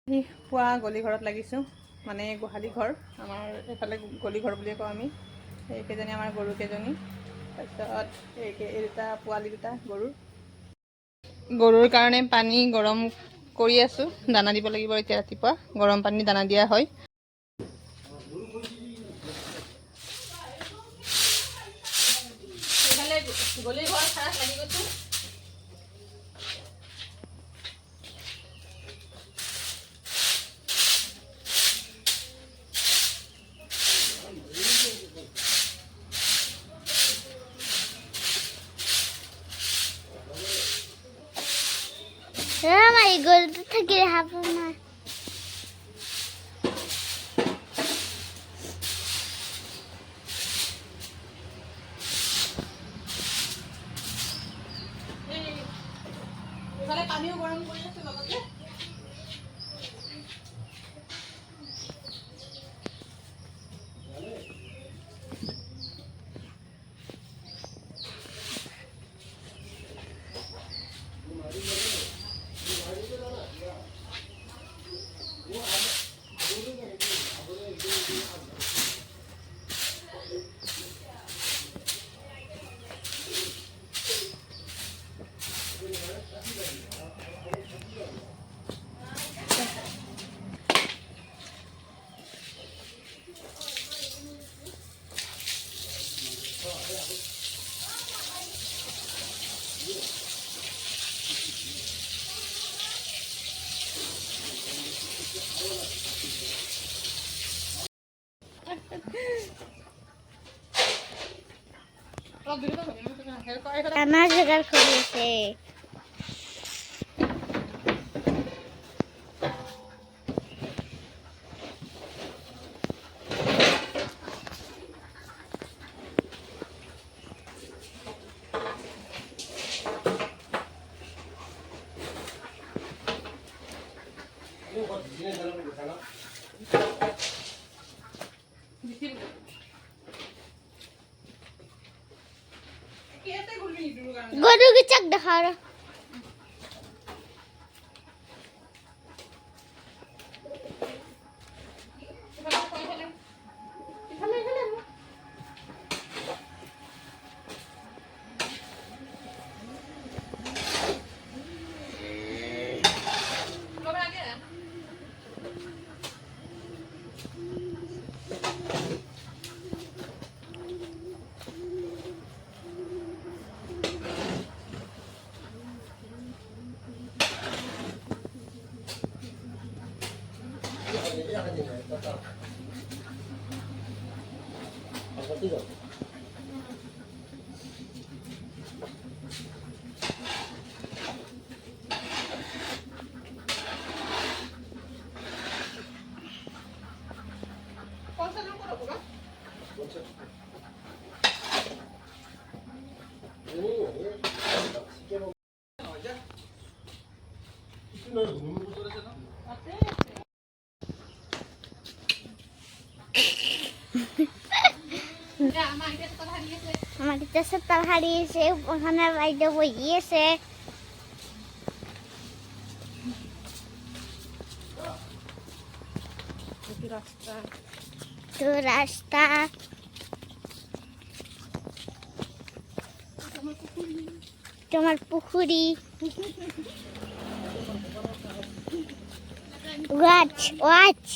পুৱা গলি ঘৰত লাগিছোঁ, মানে গোহালি ঘৰ, আমাৰ এইফালে গলি ঘৰ বুলিয়ে কওঁ আমি। এইকেইজনী আমাৰ গৰুকেইজনী, তাৰপিছত এই দুটা পোৱালি দুটা গৰুৰ কাৰণে পানী গৰম কৰি আছোঁ। দানা দিব লাগিব এতিয়া ৰাতিপুৱা, গৰম পানী দানা দিয়া হয়। গলি ঘৰ খাৰাপ লাগি গৈছোঁ। মাৰি গৰুটো থাকি দেখাব নাই। পানীও গৰম কৰি আছোঁ লগতে। আমাৰ জেগাত খুলি আছে। গৰু চাক দেখাৰ আমাৰ কাছে তাল হাৰিয়েছে, ওখানে বাইৰে বইয়েছে। তো ৰাস্তা তোমাৰ পুকুৰি ওয়াচ